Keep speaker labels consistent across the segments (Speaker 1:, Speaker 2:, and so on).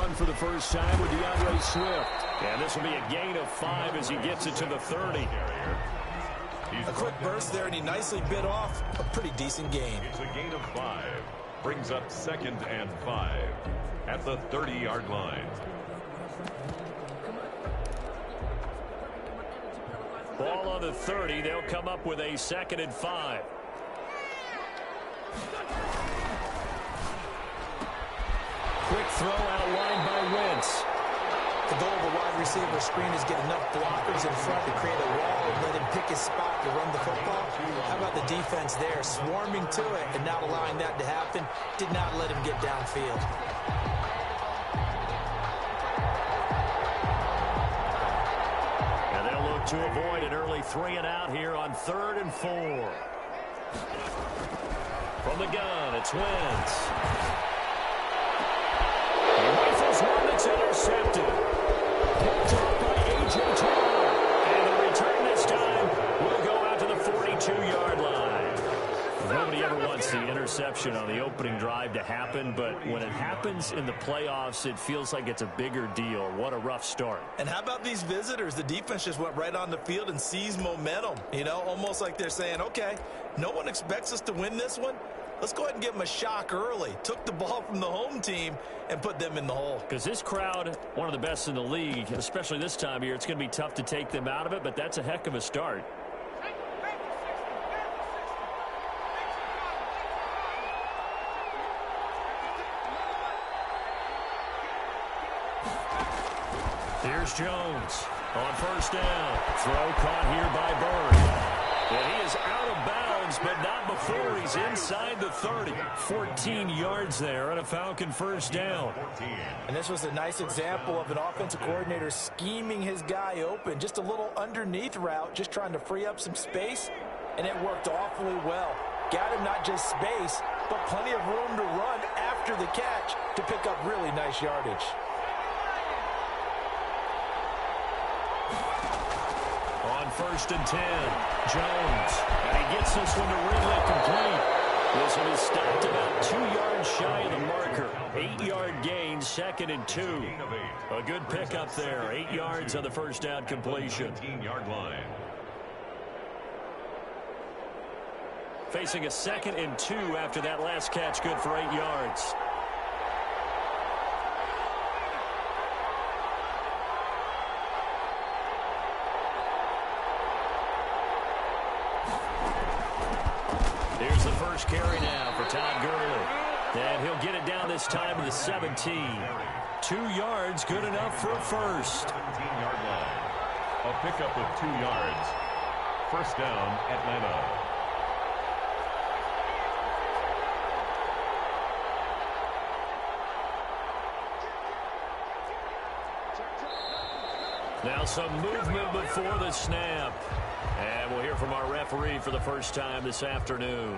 Speaker 1: run for the first time with DeAndre Swift. And this will be a gain of 5 as he gets it to the 30.
Speaker 2: A quick burst there, and he nicely bit off a pretty decent gain.
Speaker 3: It's a gain of 5. Brings up 2nd and 5 at the 30-yard line.
Speaker 1: Ball on the 30. They'll come up with a 2nd and 5. Quick throw outlined by Wentz.
Speaker 2: The goal of a wide receiver screen is get enough blockers in front to create a wall and let him pick his spot to run the football. How about the defense there, swarming to it and not allowing that to happen? Did not let him get downfield.
Speaker 1: And they'll look to avoid an early 3 and out here on 3rd and 4. From the gun, it's Wentz. He rifles one that's intercepted. Picked up by A.J. Terrell. And the return this time will go out to the 42-yard line. Nobody ever wants the interception on the opening drive to happen, but when it happens in the playoffs, it feels like it's a bigger deal. What a rough start.
Speaker 2: And how about these visitors? The defense just went right on the field and seized momentum. You know, almost like they're saying, okay, no one expects us to win this one. Let's go ahead and give them a shock early. Took the ball from the home team and put them in the hole.
Speaker 1: Because this crowd, one of the best in the league, especially this time of year, it's going to be tough to take them out of it, but that's a heck of a start. Here's Jones on 1st down. Throw caught here by Bird. And he is out of bounds, but not before he's inside the 30. 14 yards there on a Falcon 1st down.
Speaker 2: And this was a nice example of an offensive coordinator scheming his guy open. Just a little underneath route, just trying to free up some space, and it worked awfully well. Got him not just space, but plenty of room to run after the catch to pick up really nice yardage.
Speaker 1: On 1st and 10, Jones. And he gets this one to Ridley complete. This one is stopped about 2 yards shy of the marker. 8-yard gain, 2nd and 2. A good pickup there. 8 yards on the 1st down completion.
Speaker 3: 15-yard line.
Speaker 1: Facing a 2nd and 2 after that last catch, good for 8 yards. Here's the first carry now for Todd Gurley. And he'll get it down this time to the 17. 2 yards, good enough for a first.
Speaker 3: 17-yard line. A pickup of 2 yards. 1st down, Atlanta.
Speaker 1: Now some movement before the snap. And we'll hear from our referee for the first time this afternoon.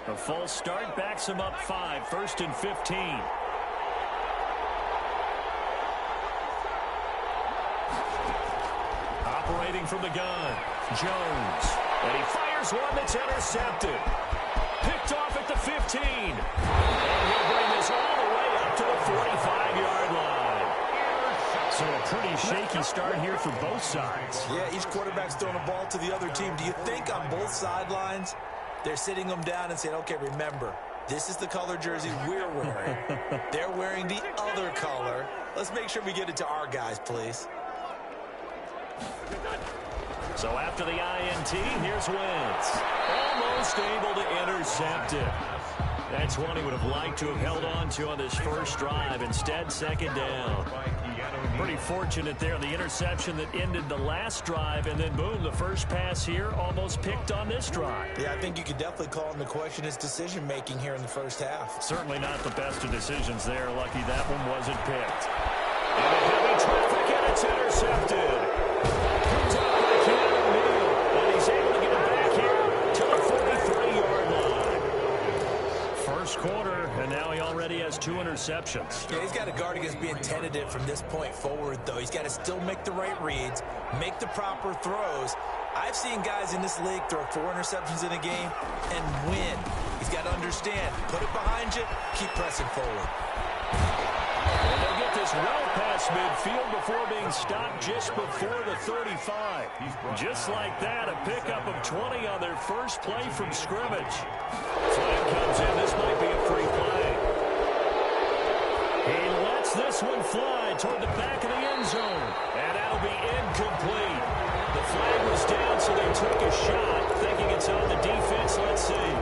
Speaker 1: A false start backs him up 5, 1st and 15. Operating from the gun, Jones. And he fires one that's intercepted. Picked off at the 15. And he'll bring this all the way up to the 45-yard line. So a pretty shaky start here for both sides.
Speaker 2: Yeah, each quarterback's throwing the ball to the other team. Do you think on both sidelines they're sitting them down and saying, okay, remember, this is the color jersey we're wearing. They're wearing the other color. Let's make sure we get it to our guys, please.
Speaker 1: So after the INT, here's Wentz. Almost able to intercept it. That's one he would have liked to have held on to on this first drive. Instead, 2nd down. Pretty fortunate there, the interception that ended the last drive, and then boom, the first pass here almost picked on this drive.
Speaker 2: Yeah, I think you could definitely call into question his decision-making here in the first half.
Speaker 1: Certainly not the best of decisions there. Lucky that one wasn't picked. And a heavy traffic, and it's intercepted. Picked up by Keanu Neal, and he's able to get it back here to the 43-yard line. First quarter, and now he already has 2 interceptions.
Speaker 2: Yeah, he's got to guard against being tentative from this point forward, though. He's got to still make the right reads, make the proper throws. I've seen guys in this league throw 4 interceptions in a game and win. He's got to understand, put it behind you, keep pressing forward.
Speaker 1: well past midfield before being stopped just before the 35. Just like that, a pickup of 20 on their first play from scrimmage. Flag comes in. This might be a free play. He lets this one fly toward the back of the end zone. And that'll be incomplete. The flag was down, so they took a shot, thinking it's on the defense. Let's see.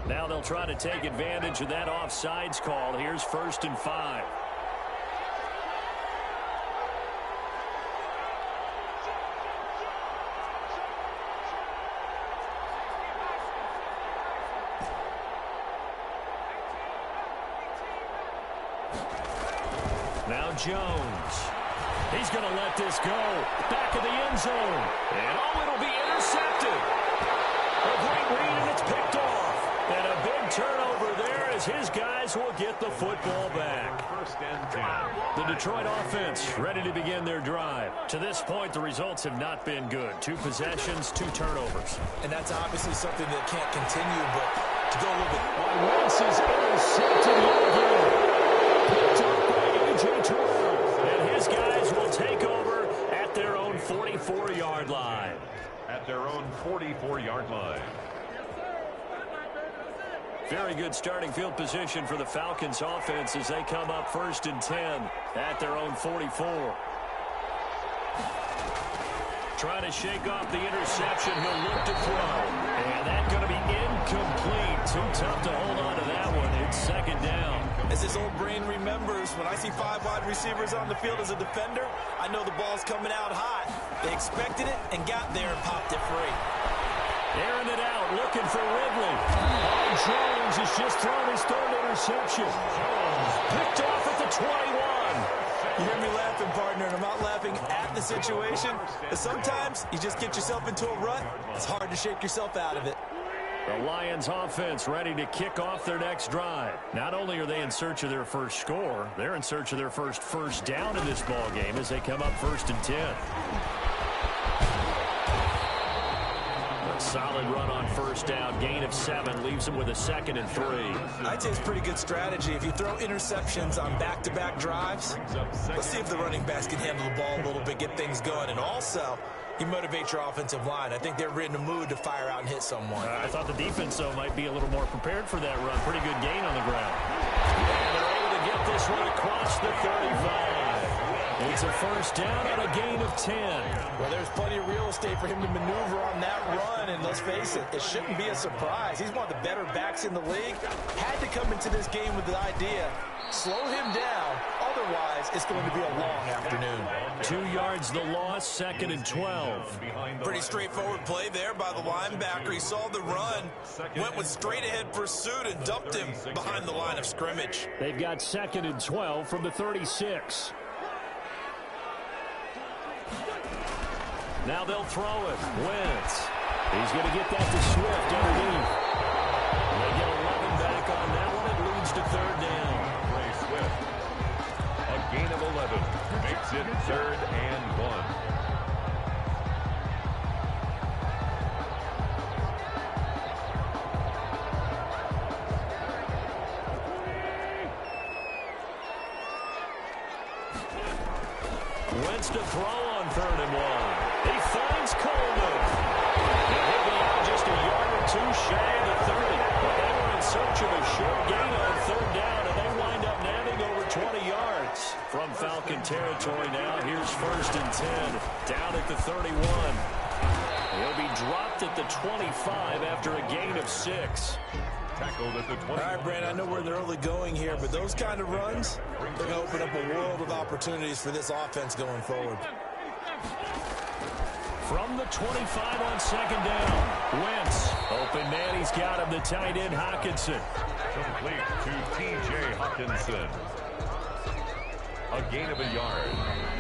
Speaker 1: Now they'll try to take advantage of that offsides call. Here's 1st and 5. Now Jones. He's going to let this go. Back of the end zone. And it'll be intercepted. A great read, and it's picked off. And a big turnover there as his guys will get the football back.
Speaker 3: 1st and 10.
Speaker 1: The Detroit offense ready to begin their drive. To this point, the results have not been good. 2 possessions, 2 turnovers.
Speaker 2: And that's obviously something that can't continue, but to go a little bit.
Speaker 1: Wentz is intercepted again. Picked up by A.J. Terrell. And his guys will take over at their own 44-yard line.
Speaker 3: At their own 44-yard line.
Speaker 1: Very good starting field position for the Falcons offense as they come up 1st and 10 at their own 44. Trying to shake off the interception. He'll look to throw. And that's going to be incomplete. Too tough to hold on to that one. It's 2nd down.
Speaker 2: As his old brain remembers, when I see 5 wide receivers on the field as a defender, I know the ball's coming out hot. They expected it and got there and popped it free.
Speaker 1: Airing it out, looking for Ridley. Jones has just thrown his 3rd interception. Picked off at the 21.
Speaker 2: You hear me laughing, partner, and I'm not laughing at the situation. But sometimes you just get yourself into a rut. It's hard to shake yourself out of it.
Speaker 1: The Lions offense ready to kick off their next drive. Not only are they in search of their first score, they're in search of their first down in this ball game as they come up 1st and 10. A solid run on 1st down. Gain of 7 leaves them with a 2nd and 3.
Speaker 2: I'd say it's pretty good strategy. If you throw interceptions on back-to-back drives, let's see if the running backs can handle the ball a little bit, get things going. And also, you motivate your offensive line. I think they're in a mood to fire out and hit someone.
Speaker 1: I thought the defense, though, might be a little more prepared for that run. Pretty good gain on the ground. And they're able to get this one across the 35. It's a 1st down and a gain of 10.
Speaker 2: Well, there's plenty of real estate for him to maneuver on that run, and let's face it, it shouldn't be a surprise. He's one of the better backs in the league. Had to come into this game with the idea, slow him down, otherwise it's going to be a long afternoon.
Speaker 1: 2 yards the loss, 2nd and 12.
Speaker 2: Pretty straightforward play there by the linebacker. He saw the run, went with straight-ahead pursuit and dumped him behind the line of scrimmage.
Speaker 1: They've got 2nd and 12 from the 36. Now they'll throw it. Wentz. He's going to get that to Swift underneath. They get 11 back on that one. It leads to 3rd down.
Speaker 3: Ray Swift. A gain of 11. Makes it 3rd and 1.
Speaker 1: Wentz to throw on 3rd and 1. He finds Coleman. He'll be out just a yard or 2 shy of the 30. But they were in search of a short gain on 3rd down, and they wind up nabbing over 20 yards. From Falcon territory now, here's 1st and 10. Down at the 31. He'll be dropped at the 25 after a gain of 6.
Speaker 3: Tackled at the 20.
Speaker 2: All right, Brandon, I know we're in the early going here, but those kind of runs, they're going to open up a world of opportunities for this offense going forward.
Speaker 1: From the 25 on 2nd down, Wentz. Open man, he's got him, the tight end, Hockenson.
Speaker 3: Complete to T.J. Hockenson. A gain of a yard.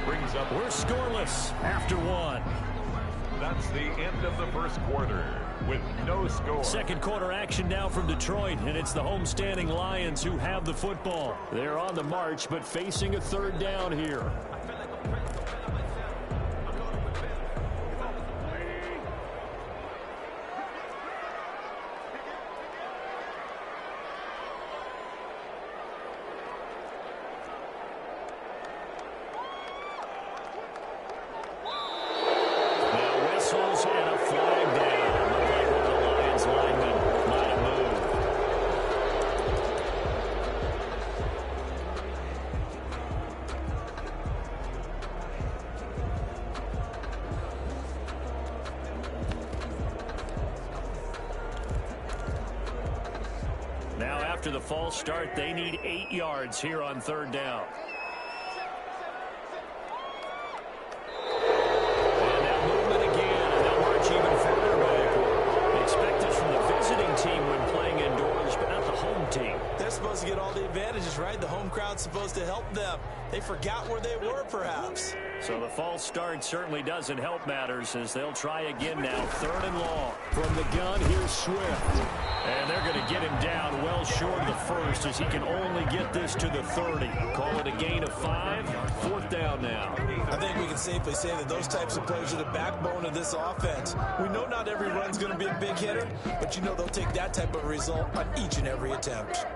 Speaker 3: Brings up.
Speaker 1: We're scoreless after 1.
Speaker 3: That's the end of the 1st quarter with no score.
Speaker 1: 2nd quarter action now from Detroit, and it's the homestanding Lions who have the football. They're on the march, but facing a 3rd down here. after the false start. They need 8 yards here on 3rd down. And now movement again, and they'll march even further backward. Expect it from the visiting team when playing indoors, but not the home team.
Speaker 2: They're supposed to get all the advantages, right? The home crowd's supposed to help them. They forgot where they were, perhaps.
Speaker 1: So the false start certainly doesn't help matters as they'll try again now. 3rd and long.
Speaker 4: From the gun, here's Swift.
Speaker 1: And they're going to get him down well short of the first as he can only get this to the 30. Call it a gain of 5. 4th down now.
Speaker 2: I think we can safely say that those types of plays are the backbone of this offense. We know not every run's going to be a big hitter, but you know they'll take that type of result on each and every attempt.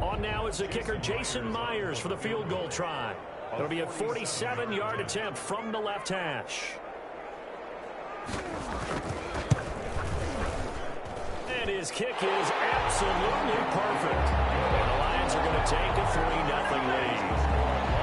Speaker 1: On now is the kicker, Jason Myers, for the field goal try. It'll be a 47-yard attempt from the left hash. And his kick is absolutely perfect. And the Lions are going to take a 3-0 lead.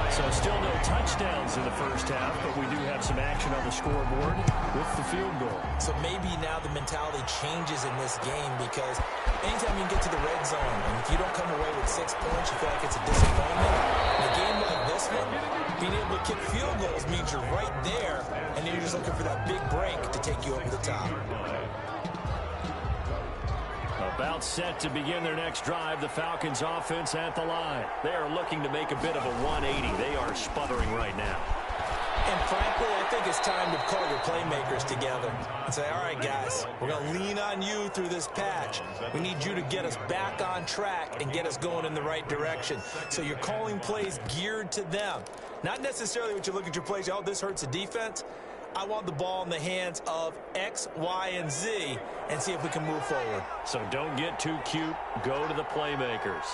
Speaker 1: So still no touchdowns in the first half, but we do have some action on the scoreboard with the field goal.
Speaker 2: So maybe now the mentality changes in this game because anytime you can get to the red zone, and if you don't come away with 6 points, you feel like it's a disappointment. In a game like this one, being able to kick field goals means you're right there, and then you're just looking for that big break to take you over the top.
Speaker 1: About set to begin their next drive, the Falcons offense at the line. They are looking to make a bit of a 180. They are sputtering right now.
Speaker 2: And frankly, I think it's time to call your playmakers together and say, all right, guys, we're going to lean on you through this patch. We need you to get us back on track and get us going in the right direction. So you're calling plays geared to them. Not necessarily what you look at your plays, oh, this hurts the defense. I want the ball in the hands of X, Y, and Z and see if we can move forward.
Speaker 1: So don't get too cute. Go to the playmakers.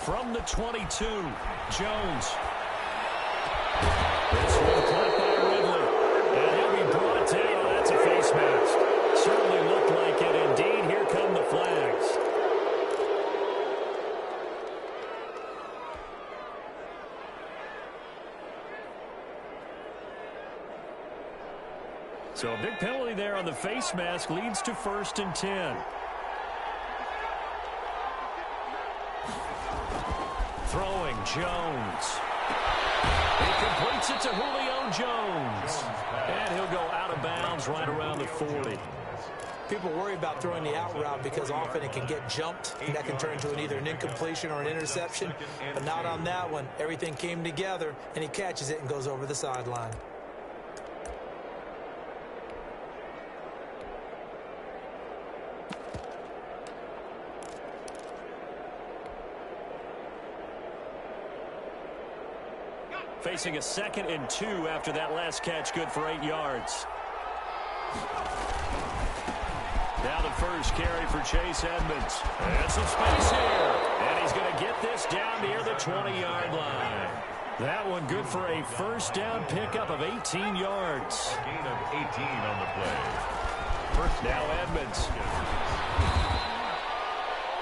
Speaker 1: From the 22, Jones. This one caught by Ridley. And he'll be brought down. That's a face mask. Certainly looked like it. Indeed, here come the flags. So a big penalty there on the face mask leads to 1st and 10. Throwing, Jones. He completes it to Julio Jones. And he'll go out of bounds right around the 40.
Speaker 2: People worry about throwing the out route because often it can get jumped, and that can turn into either an incompletion or an interception. But not on that one. Everything came together, and he catches it and goes over the sideline.
Speaker 1: Facing a 2nd and 2 after that last catch, good for 8 yards. Now the first carry for Chase Edmonds. And some space here. And he's going to get this down near the 20-yard line. That one good for a 1st down pickup of 18 yards.
Speaker 3: A gain of 18 on the play.
Speaker 1: Now Edmonds.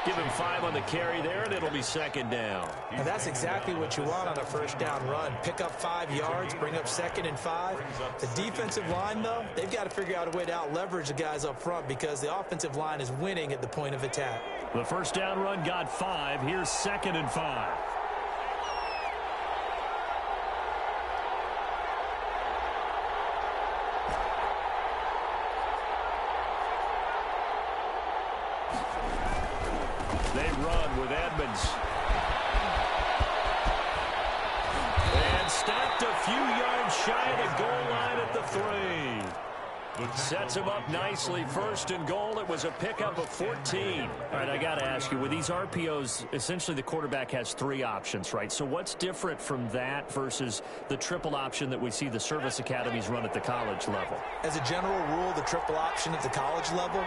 Speaker 1: Give him 5 on the carry there, and it'll be 2nd down.
Speaker 2: And that's exactly what you want on a 1st down run. Pick up 5 yards, bring up 2nd and 5. The defensive line, though, they've got to figure out a way to out-leverage the guys up front because the offensive line is winning at the point of attack.
Speaker 1: The 1st down run got 5. Here's 2nd and 5. They run with Edmonds. And stopped a few yards shy of the goal line at the 3. Sets him up nicely. 1st and goal. It was a pickup of 14. All right, I got to ask you, with these RPOs, essentially the quarterback has 3 options, right? So what's different from that versus the triple option that we see the service academies run at the college level?
Speaker 2: As a general rule, the triple option at the college level,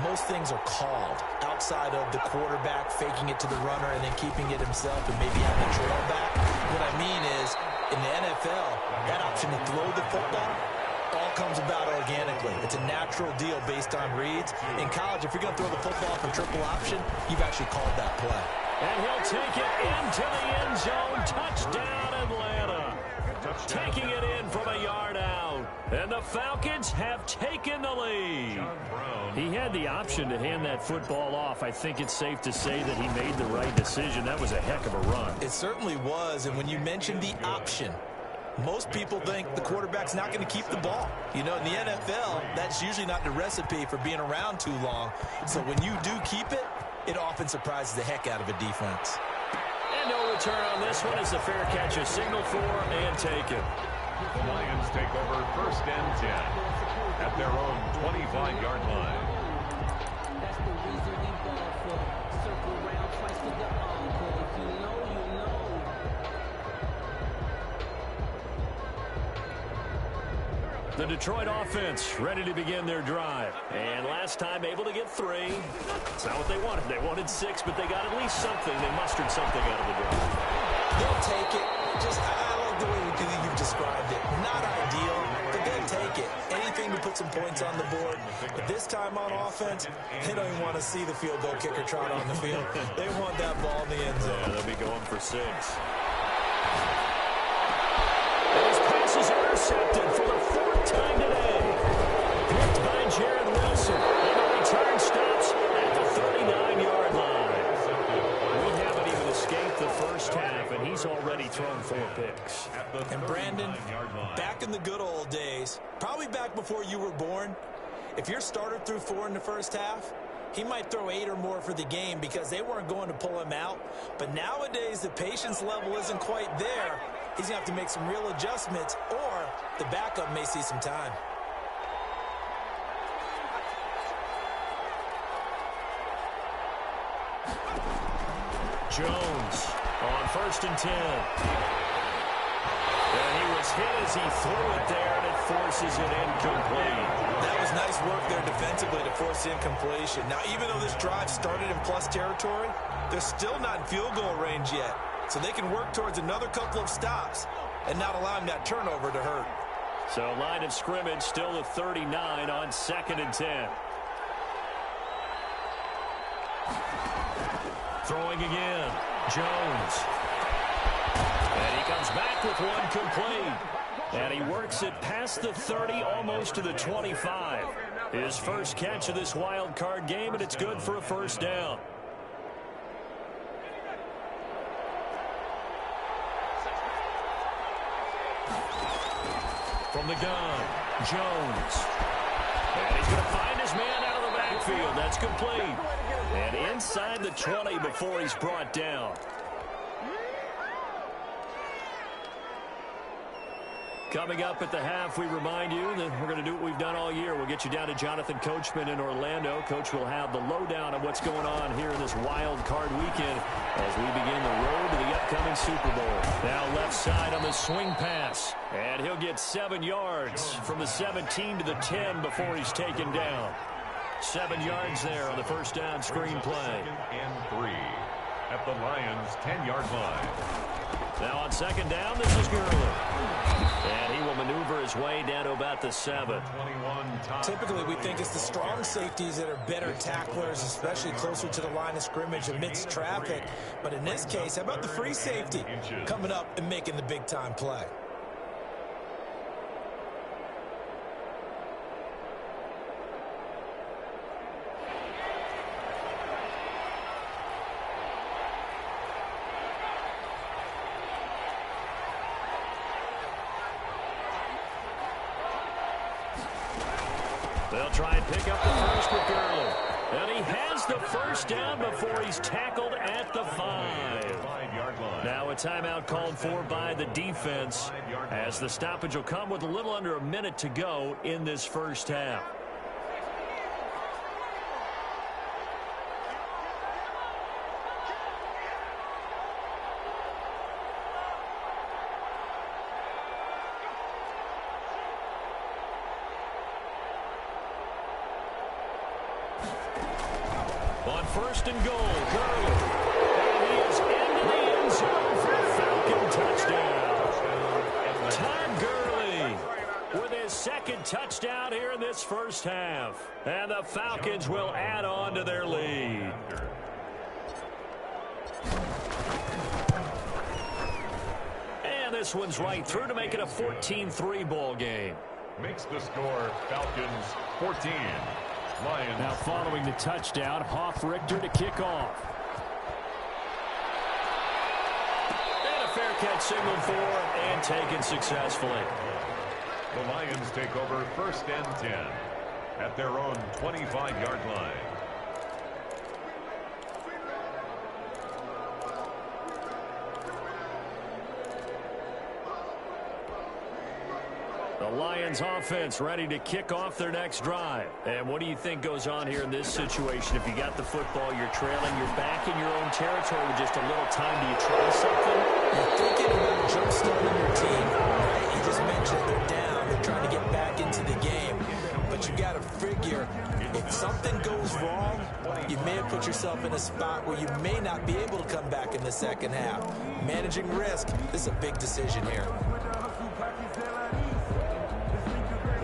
Speaker 2: most things are called outside of the quarterback faking it to the runner and then keeping it himself and maybe having a trail back. What I mean is, in the NFL, that option to throw the football all comes about organically. It's a natural deal based on reads. In college, if you're going to throw the football for triple option, you've actually called that play.
Speaker 1: And he'll take it into the end zone. Touchdown, Atlanta. taking it in from a yard out. And the Falcons have taken the lead. He had the option to hand that football off. I think it's safe to say that he made the right decision. That was a heck of a run.
Speaker 2: It certainly was, and when you mentioned the option, most people think the quarterback's not going to keep the ball. You know, in the NFL, that's usually not the recipe for being around too long. So when you do keep it, it often surprises the heck out of a defense.
Speaker 1: And no return on this one as the fair catch is signaled for and taken.
Speaker 3: The Lions take over 1st and 10 at their own 25-yard line.
Speaker 5: That's the reason we ball for. Circle around twice to the encore. If you know, you know.
Speaker 1: The Detroit offense ready to begin their drive. And last time able to get 3. It's not what they wanted. They wanted 6, but they got at least something. They mustered something out of the drive.
Speaker 2: They'll take it. I like the way you've described it. Not ideal, but they'll take it. Anything to put some points on the board. But this time on offense, they don't even want to see the field goal kicker trot on the field. They want that ball in the end zone.
Speaker 1: Yeah, they'll be going for 6. His pass is intercepted for the 4th time today. Picked by Jared Wilson. And the return stops at the 39-yard line. We haven't even escaped the first half, and he's already thrown 4 picks.
Speaker 2: And Brandon, back in the good old days, probably back before you were born, if your starter threw 4 in the first half, he might throw 8 or more for the game because they weren't going to pull him out. But nowadays, the patience level isn't quite there. He's going to have to make some real adjustments, or the backup may see some time.
Speaker 1: Jones on 1st and 10. And he was hit as he threw it there, and it forces it incomplete.
Speaker 2: That was nice work there defensively to force incompletion. Now, even though this drive started in plus territory, they're still not in field goal range yet. So they can work towards another couple of stops and not allowing that turnover to hurt.
Speaker 1: So line of scrimmage still at 39 on 2nd and 10. Throwing again, Jones. And he comes back with one complete. And he works it past the 30, almost to the 25. His first catch of this wild card game, and it's good for a 1st down. From the gun, Jones. And he's going to find his man out of the backfield. That's complete. And inside the 20 before he's brought down. Coming up at the half, we remind you that we're going to do what we've done all year. We'll get you down to Jonathan Coachman in Orlando. Coach will have the lowdown of what's going on here in this wild card weekend as we begin the road to the upcoming Super Bowl. Now left side on the swing pass. And he'll get 7 yards from the 17 to the 10 before he's taken down. 7 yards there on the 1st down screen play.
Speaker 3: 2nd and 3 at the Lions' 10-yard line.
Speaker 1: Now on 2nd down, this is Gurley. And he will maneuver his way down to about the 7.
Speaker 2: Typically, we think it's the strong safeties that are better tacklers, especially closer to the line of scrimmage amidst traffic. But in this case, how about the free safety coming up and making the big-time play?
Speaker 1: They'll try and pick up the first with Gurley. And he has the 1st down before he's tackled at the 5. Now a timeout called for by the defense as the stoppage will come with a little under a minute to go in this 1st half. On 1st and goal, Gurley. And he is into the end zone for a Falcon touchdown. Todd Gurley with his 2nd touchdown here in this 1st half. And the Falcons will add on to their lead. this one's right through to make it a 14-3 ball game.
Speaker 3: Makes the score Falcons 14. Lions.
Speaker 4: Now following the touchdown, Hoff-Richter to kick off.
Speaker 1: And a fair catch signaled for and taken successfully.
Speaker 3: The Lions take over 1st and 10 at their own 25-yard line.
Speaker 1: The Lions offense ready to kick off their next drive. And what do you think goes on here in this situation? If you got the football, you're trailing, you're back in your own territory with just a little time. Do you try something?
Speaker 2: You're thinking about jump-starting your team, right? You just mentioned they're down. They're trying to get back into the game. But you got to figure, if something goes wrong, you may have put yourself in a spot where you may not be able to come back in the second half. Managing risk, this is a big decision here.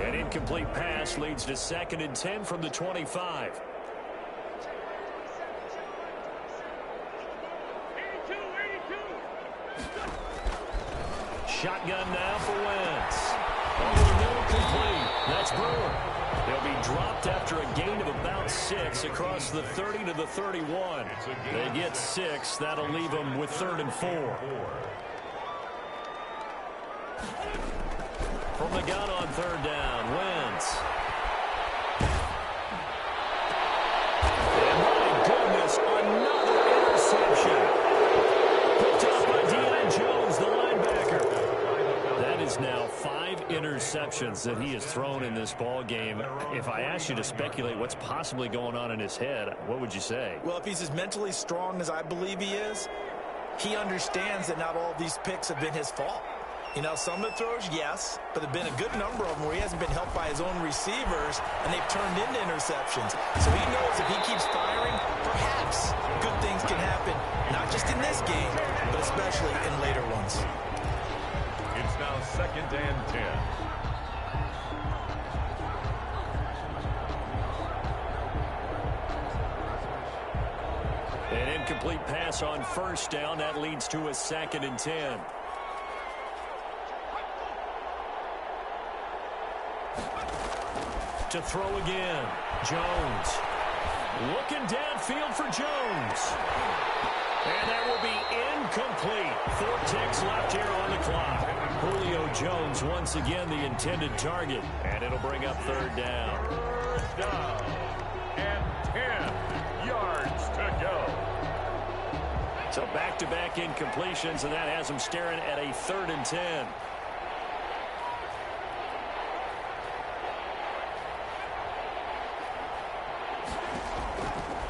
Speaker 1: An incomplete pass leads to 2nd and 10 from the 25. Shotgun now for Wentz. Over the middle, complete. That's Brewer. They'll be dropped after a gain of about 6 across the 30 to the 31. They get 6. That'll leave them with 3rd and 4. From the gun on 3rd down, Wentz. And my goodness, another interception. Picked up by Deion Jones, the linebacker. That is now 5 interceptions that he has thrown in this ball game. If I asked you to speculate what's possibly going on in his head, what would you say?
Speaker 2: Well, if he's as mentally strong as I believe he is, he understands that not all these picks have been his fault. You know, some of the throws, yes, but there have been a good number of them where he hasn't been helped by his own receivers, and they've turned into interceptions. So he knows if he keeps firing, perhaps good things can happen, not just in this game, but especially in later ones.
Speaker 3: It's now 2nd and 10.
Speaker 1: An incomplete pass on 1st down. That leads to a 2nd and 10. To throw again, Jones. Looking downfield for Jones. And that will be incomplete. 4 ticks left here on the clock. Julio Jones once again the intended target. And it'll bring up 3rd down.
Speaker 3: 3rd down and 10 yards to go.
Speaker 1: So back-to-back incompletions, and that has them staring at a 3rd and 10.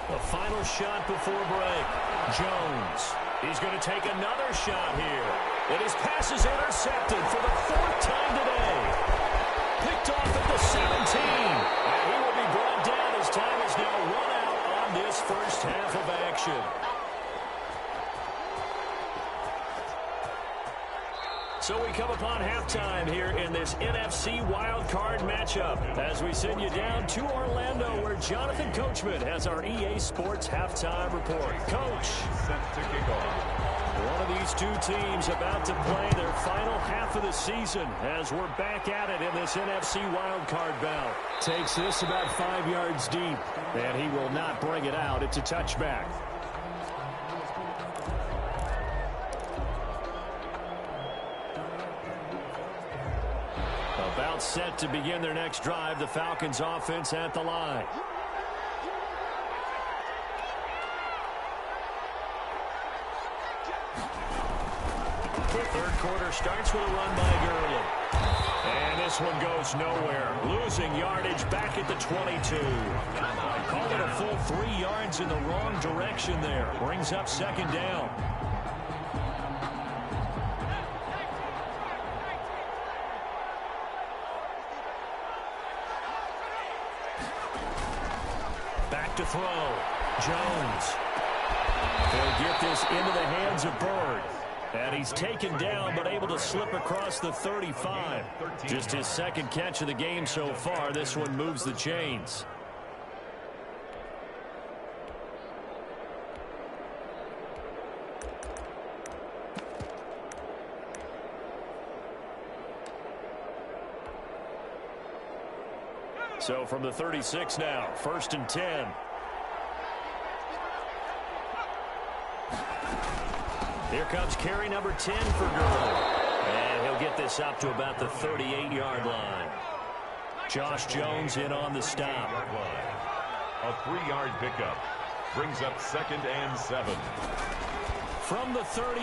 Speaker 1: The final shot before break. Jones. He's going to take another shot here. And his pass is intercepted for the 4th time today. Picked off at the 17. And he will be brought down as time is now run out on this first half of action. So we come upon halftime here in this NFC wildcard matchup as we send you down to Orlando where Jonathan Coachman has our EA Sports halftime report. Coach.
Speaker 3: Set to kick off.
Speaker 1: One of these two teams about to play their final half of the season as we're back at it in this NFC wildcard bout.
Speaker 4: Takes this about 5 yards deep, and he will not bring it out. It's a touchback.
Speaker 1: About set to begin their next drive, the Falcons offense at the line. The 3rd quarter starts with a run by Gurley. And this one goes nowhere. Losing yardage back at the 22. Call it a full 3 yards in the wrong direction there. Brings up 2nd down. To throw. Jones. They'll get this into the hands of Bird. And he's taken down but able to slip across the 35. Just his 2nd catch of the game so far. This one moves the chains.
Speaker 4: So from the 36 now, 1st and 10. Here comes carry number 10 for Gurley. And he'll get this up to about the 38-yard line. Josh Jones in on the stop.
Speaker 3: A 3-yard pickup brings up 2nd and 7.
Speaker 4: From the 38,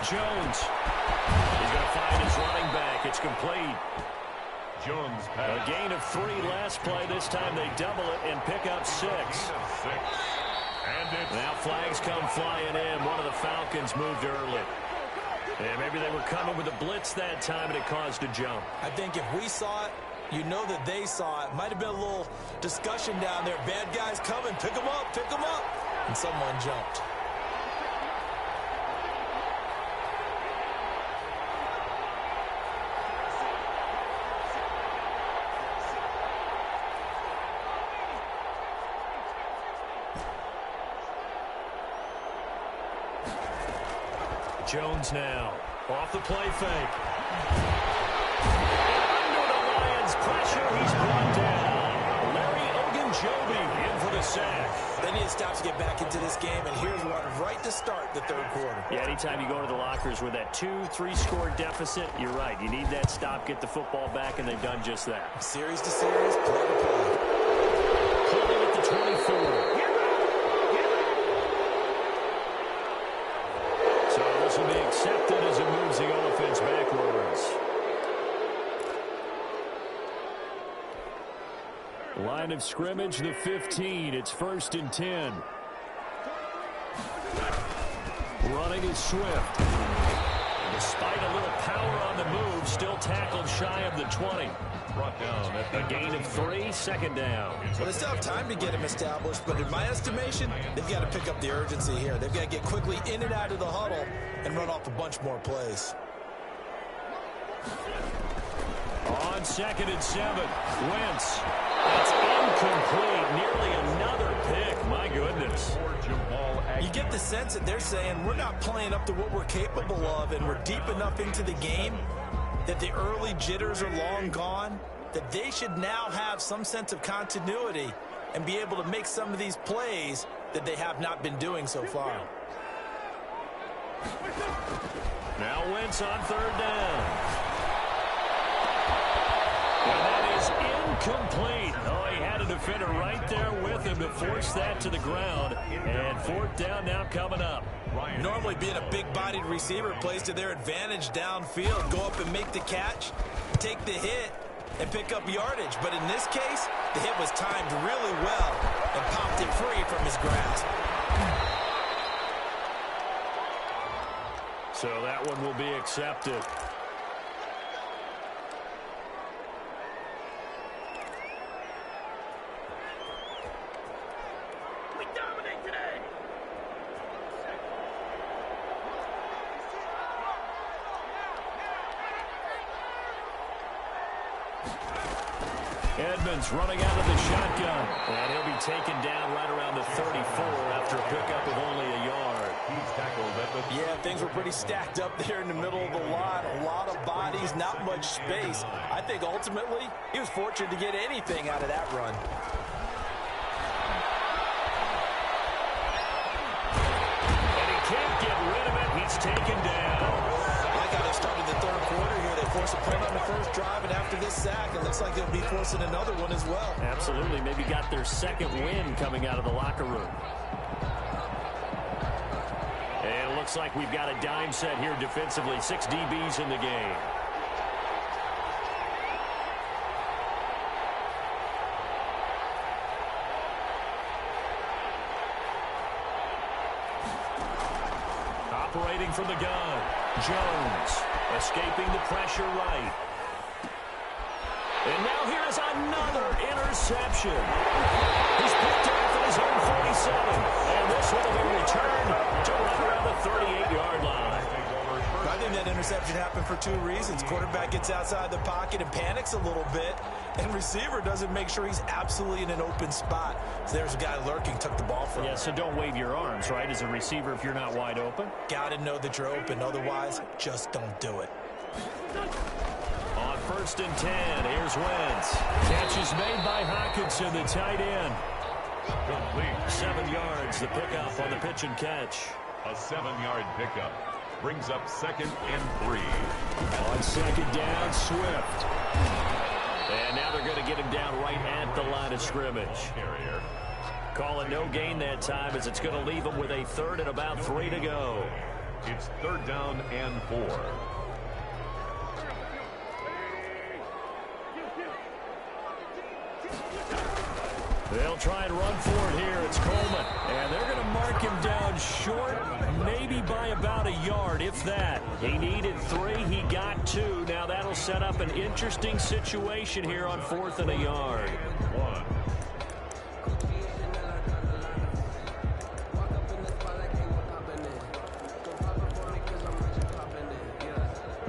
Speaker 4: Jones. He's going to find his running back. It's complete.
Speaker 3: Jones
Speaker 4: A
Speaker 3: pass.
Speaker 4: gain of 3 last play. This time they double it and pick up 6.
Speaker 3: And it's
Speaker 4: Now flags come flying in. One of the Falcons moved early. And maybe they were coming with a blitz that time and it caused a jump.
Speaker 2: I think if we saw it, you know that they saw it. Might have been a little discussion down there. Bad guys coming. Pick them up. Pick them up. And someone jumped.
Speaker 4: Jones now. Off the play fake. Under the Lions' pressure, he's brought down. Larry Ogunjobi in for the sack.
Speaker 2: They need to stop to get back into this game, and here's one right to start the third quarter.
Speaker 4: Yeah, anytime you go to the lockers with that 2-3 score deficit, you're right. You need that stop, get the football back, and they've done just that.
Speaker 2: Series to series, play to play.
Speaker 4: Holding at the 24. So this will be accepted as it moves the offense backwards. Line of scrimmage, the 15. It's 1st and 10. Running is Swift. Despite a little power on the move, still tackled shy of the 20.
Speaker 3: brought down at
Speaker 4: A gain of 3, 2nd down.
Speaker 2: Well, they still have time to get him established, but in my estimation, they've got to pick up the urgency here. They've got to get quickly in and out of the huddle and run off a bunch more plays.
Speaker 4: On 2nd and 7, Wentz. That's incomplete. Nearly another pick. My goodness.
Speaker 2: You get the sense that they're saying we're not playing up to what we're capable of, and we're deep enough into the game that the early jitters are long gone, that they should now have some sense of continuity and be able to make some of these plays that they have not been doing so far.
Speaker 4: Now Wentz on 3rd down. And that is incomplete. Oh, he had a defender right there with him to force that to the ground. And 4th down now coming up.
Speaker 2: Normally being a big-bodied receiver plays to their advantage downfield. Go up and make the catch, take the hit, and pick up yardage. But in this case, the hit was timed really well and popped it free from his grasp.
Speaker 4: So that one will be accepted. Edmonds running out of the shotgun. And he'll be taken down right around the 34 after a pickup of only a yard.
Speaker 3: He's tackled at the...
Speaker 2: Yeah, things were pretty stacked up there in the middle of the line. A lot of bodies, not much space. I think ultimately he was fortunate to get anything out of that run.
Speaker 4: And he can't get rid of it. He's taken down.
Speaker 2: I got it started the third quarter here. They forced a punt on the first drive, and after this sack, it looks like they'll be forcing another one as well.
Speaker 4: Absolutely. Maybe got their 2nd win coming out of the locker room. And it looks like we've got a dime set here defensively. 6 DBs in the game. Operating from the gun. Jones escaping the pressure right. And now here's another interception. He's picked off at his own 47. And this one will be returned to right around the 38-yard line.
Speaker 2: I think that interception happened for 2 reasons. Quarterback gets outside the pocket and panics a little bit, and receiver doesn't make sure he's absolutely in an open spot. So there's a guy lurking, took the ball from him.
Speaker 4: Yeah, so don't wave your arms, right, as a receiver if you're not wide open.
Speaker 2: Got to know that you're open. Otherwise, just don't do it.
Speaker 1: On 1st and 10, here's Wentz. Catch is made by Hockenson, the tight end.
Speaker 3: Complete.
Speaker 1: 7 yards, the pickup on the pitch and catch.
Speaker 3: A 7-yard pickup brings up 2nd and 3.
Speaker 1: On 2nd down, Swift. And now they're going to get him down right at the line of scrimmage.
Speaker 3: Carrier.
Speaker 1: Calling no gain that time as it's going to leave him with a 3rd and about 3 to go.
Speaker 3: It's 3rd down and 4.
Speaker 1: They'll try and run for it here. It's Coleman. And they're going to mark him down short, maybe by about a yard, if that. He needed 3. He got 2. Now that'll set up an interesting situation here on 4th and a yard.
Speaker 3: 1.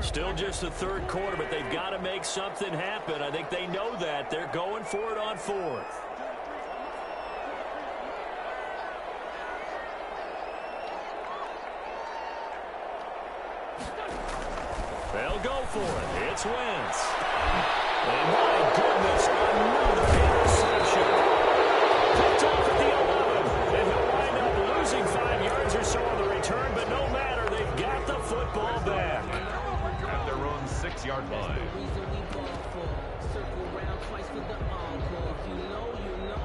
Speaker 1: Still just the 3rd quarter, but they've got to make something happen. I think they know that. They're going for it on 4th. They'll go for it. It's Wentz. And my goodness, another interception. Picked off at the 11. And he'll wind up losing 5 yards or so on the return, but no matter, they've got the football back.
Speaker 3: At their own 6-yard line.
Speaker 5: Circle round twice with the encore. If you know, you know.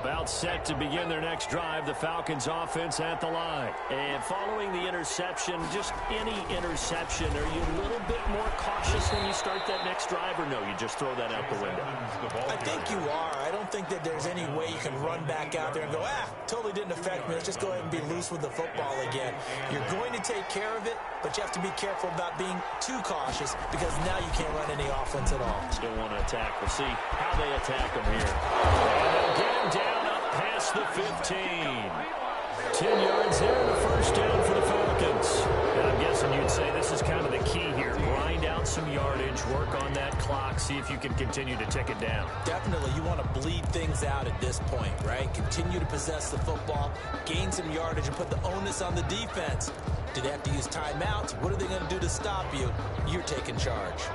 Speaker 1: About set to begin their next drive, the Falcons offense at the line. And following the interception, just any interception, are you a little bit more cautious when you start that next drive, or no, you just throw that out the window?
Speaker 2: I think you are. I don't think that there's any way you can run back out there and go, totally didn't affect me. Let's just go ahead and be loose with the football again. You're going to take care of it, but you have to be careful about being too cautious because now you can't run any offense at all.
Speaker 1: Still want to attack. We'll see how they attack them here. And they'll get him down up past the 15. 10 yards there and a 1st down for the Falcons. And I'm guessing you'd say this is kind of the key here. Grind out some yardage, work on that clock, see if you can continue to tick it down.
Speaker 2: Definitely, you want to bleed things out at this point, right? Continue to possess the football, gain some yardage, and put the onus on the defense. Do they have to use timeouts? What are they going to do to stop you? You're taking charge.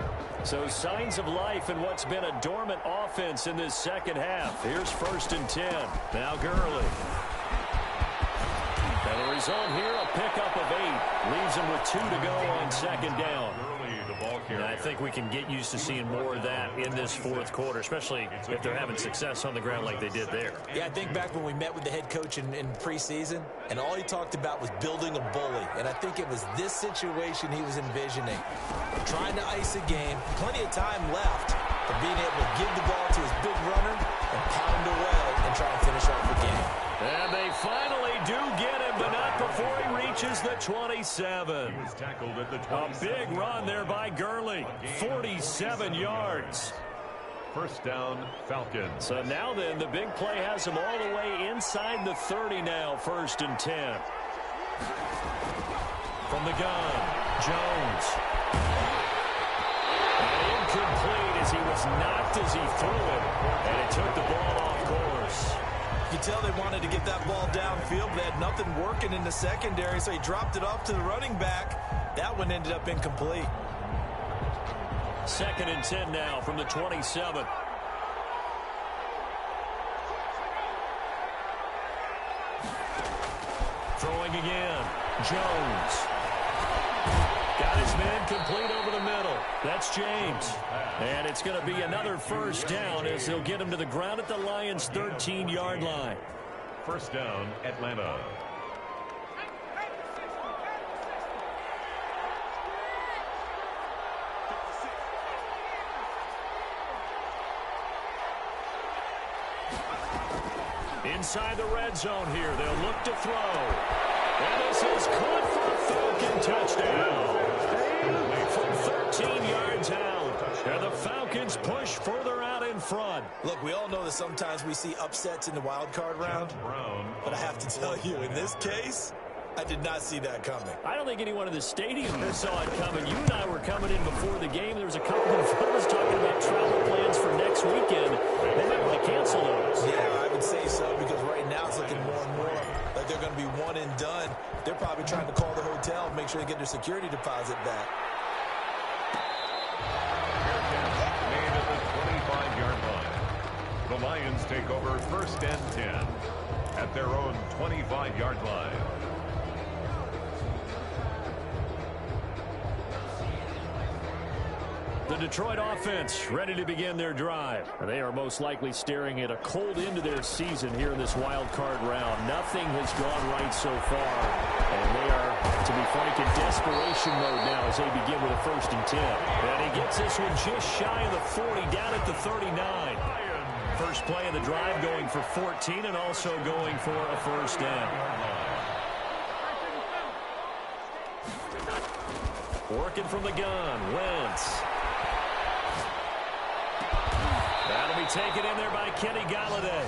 Speaker 1: So signs of life in what's been a dormant offense in this second half. Here's 1st and 10. Now Gurley. And the result here, a pickup of 8. Leaves him with 2 to go on 2nd down. And I think we can get used to seeing more of that in this 4th quarter, especially if they're having success on the ground like they did there.
Speaker 2: Yeah, I think back when we met with the head coach in preseason, and all he talked about was building a bully. And I think it was this situation he was envisioning. Trying to ice a game, plenty of time left, but being able to give the ball to his big runner and pound away and try and finish off the game.
Speaker 1: And they finally do get him, but not before he reaches the 27.
Speaker 3: He was tackled at the
Speaker 1: A
Speaker 3: 27.
Speaker 1: big run there by Gurley. 47 yards.
Speaker 3: 1st down, Falcons.
Speaker 1: So now then, the big play has him all the way inside the 30 now, 1st and 10. From the gun, Jones. And incomplete as he was knocked as he threw it. And it took the ball off course.
Speaker 2: You can tell they wanted to get that ball downfield, but they had nothing working in the secondary, so he dropped it off to the running back. That one ended up incomplete.
Speaker 1: 2nd and 10 now from the 27. Throwing again. Jones. Got his man complete over the middle. That's James. And it's going to be another 1st down as he'll get him to the ground at the Lions' 13-yard line.
Speaker 3: 1st down, Atlanta.
Speaker 1: Inside the red zone here. They'll look to throw. And this is caught for a Falcon touchdown. From 13 yards out. And the Falcons push further out in front.
Speaker 2: Look, we all know that sometimes we see upsets in the wild card round. But I have to tell you, in this case, I did not see that coming.
Speaker 1: I don't think anyone in the stadium saw it coming. You and I were coming in before the game. There was a couple in front of us talking about travel plans for next weekend. They might want to cancel those.
Speaker 2: Yeah, I would say so, because right now it's looking more and more they're going to be one and done. They're probably trying to call the hotel, make sure they get their security deposit back.
Speaker 3: Made at the 25-yard line. The Lions take over 1st and 10 at their own 25-yard line.
Speaker 1: The Detroit offense ready to begin their drive. They are most likely staring at a cold end to their season here in this wild card round. Nothing has gone right so far, and they are, to be frank, in desperation mode now as they begin with a 1st and 10. And he gets this one just shy of the 40, down at the 39. First play of the drive going for 14 and also going for a 1st down. Working from the gun, Wentz. That'll be taken in there by Kenny Golladay.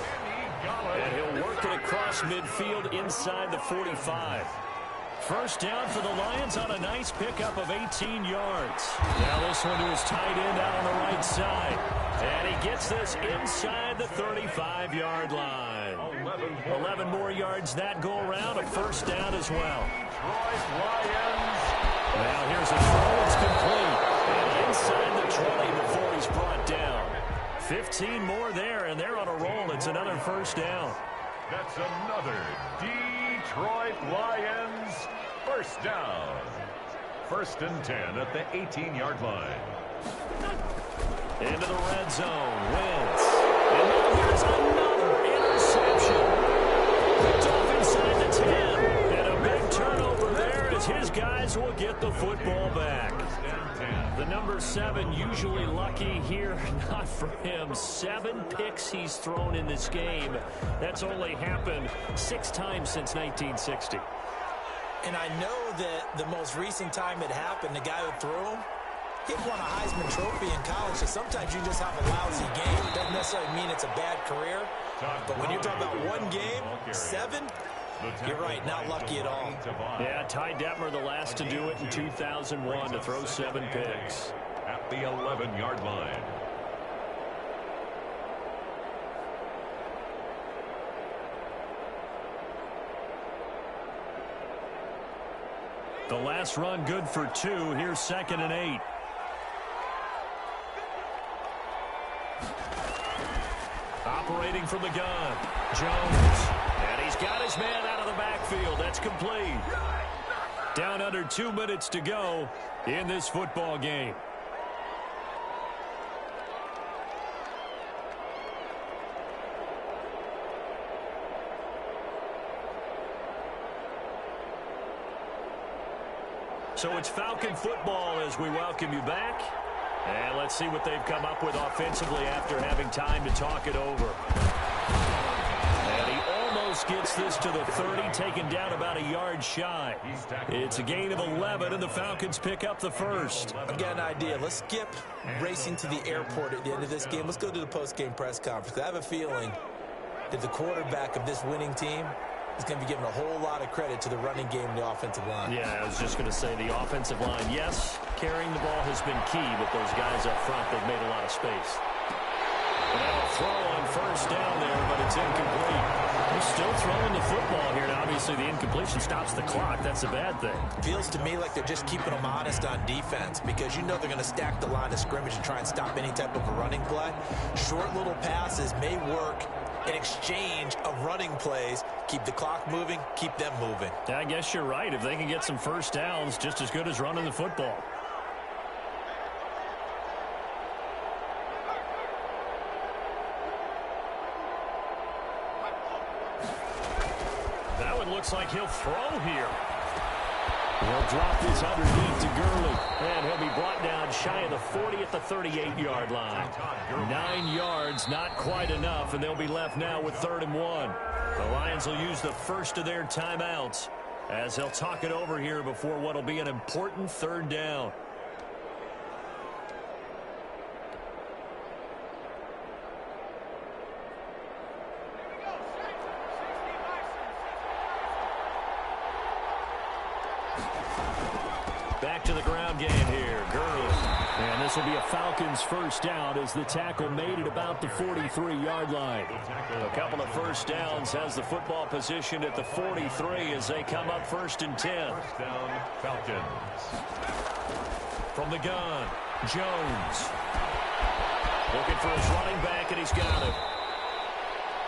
Speaker 1: And he'll work it across midfield inside the 45. First down for the Lions on a nice pickup of 18 yards. Now this one to his tight end out on the right side. And he gets this inside the 35-yard line. 11 more yards that go around, a 1st down as well. Now here's a throw, it's complete. And inside the 20 before he's brought down. 15 more there, and they're on a roll. It's another 1st down.
Speaker 3: That's another Detroit Lions 1st down. 1st and 10 at the 18-yard line.
Speaker 1: Into the red zone, Wentz. And now here's another interception. Picked off inside the 10. And a big turnover there as his guys will get the football back. The number 7 usually lucky here, not for him. 7 picks he's thrown in this game. That's only happened 6 times since 1960.
Speaker 2: And I know that the most recent time it happened, the guy who threw him, he won a Heisman Trophy in college, so sometimes you just have a lousy game. It doesn't necessarily mean it's a bad career. But when you're talking about one game, 7, you're right, not lucky at all.
Speaker 1: Yeah, Ty Detmer, the last to do it in 2001, to throw 7 picks.
Speaker 3: At the 11-yard line.
Speaker 1: The last run good for 2. Here's 2nd and 8. Operating from the gun, Jones. And he's got his man out of the backfield. That's complete. Down under 2 minutes to go in this football game. So it's Falcon football as we welcome you back. And let's see what they've come up with offensively after having time to talk it over. And he almost gets this to the 30, taken down about a yard shy. It's a gain of 11, and the Falcons pick up the first.
Speaker 2: I've got an idea. Let's skip racing to the airport at the end of this game. Let's go to the post-game press conference. I have a feeling that the quarterback of this winning team is going to be giving a whole lot of credit to the running game and the offensive line.
Speaker 1: Yeah, I was just going to say the offensive line, yes, carrying the ball has been key, but those guys up front, they've made a lot of space. And a throw on 1st down there, but it's incomplete. He's still throwing the football here, and obviously the incompletion stops the clock. That's a bad thing.
Speaker 2: Feels to me like they're just keeping them honest on defense because you know they're going to stack the line of scrimmage and try and stop any type of a running play. Short little passes may work in exchange of running plays. Keep the clock moving, keep them moving.
Speaker 1: Yeah, I guess you're right. If they can get some 1st downs, just as good as running the football. That one looks like he'll throw here. He'll drop this underneath to Gurley. And he'll be brought down shy of the 40 at the 38-yard line. 9 yards, not quite enough, and they'll be left now with 3rd and 1. The Lions will use the first of their timeouts as they'll talk it over here before what will be an important 3rd down. Back to the ground game here. Gurley. And this
Speaker 4: This will be a Falcons first down as the tackle made at about the 43-yard line.
Speaker 1: A couple of first downs has the football position at the 43 as they come up 1st and 10.
Speaker 3: First down, Falcons.
Speaker 1: From the gun, Jones. Looking for his running back, and he's got it.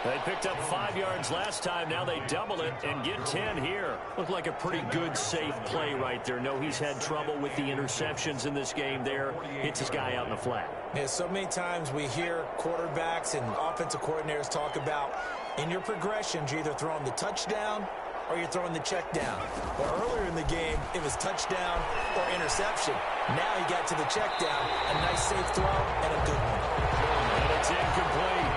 Speaker 1: They picked up 5 yards last time. Now they double it and get 10 here. Looked like a pretty good, safe play right there. No, he's had trouble with the interceptions in this game there. Hits his guy out in the flat.
Speaker 2: Yeah, so many times we hear quarterbacks and offensive coordinators talk about in your progressions, you're either throwing the touchdown or you're throwing the check down. But earlier in the game, it was touchdown or interception. Now he got to the check down, a nice safe throw, and a good one.
Speaker 1: And it's incomplete.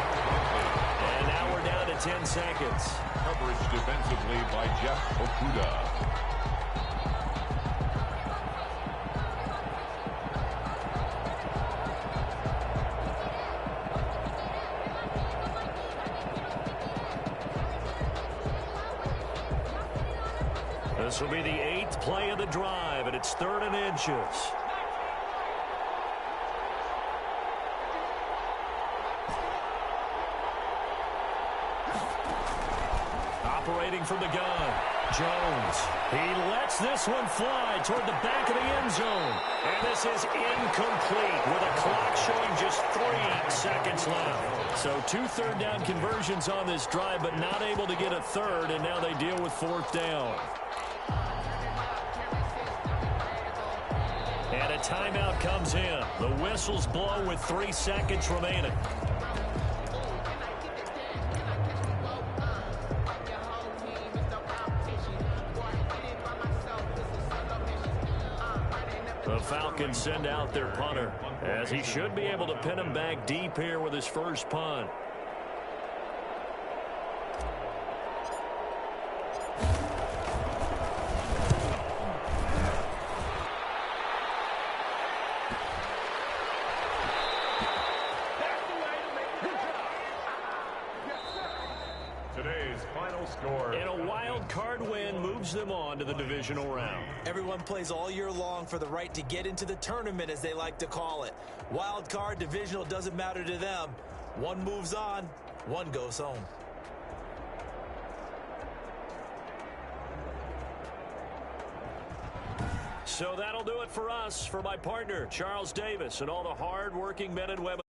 Speaker 1: And now we're down to 10 seconds.
Speaker 3: Coverage defensively by Jeff Okudah.
Speaker 1: This will be the 8th play of the drive, and it's 3rd and inches. Operating from the gun, Jones. He lets this one fly toward the back of the end zone. And this is incomplete with a clock showing just 3 seconds left. So 2 third-down conversions on this drive, but not able to get a third, and now they deal with 4th down. And a timeout comes in. The whistles blow with 3 seconds remaining. The Falcons send out their punter, as he should be able to pin him back deep here with his first punt.
Speaker 3: Today's final score.
Speaker 1: And a wild card win moves them on to the divisional round.
Speaker 2: Everyone plays all year long for the right to get into the tournament, as they like to call it. Wild card, divisional, doesn't matter to them. One moves on, one goes home.
Speaker 1: So that'll do it for us. For my partner, Charles Davis, and all the hard-working men and women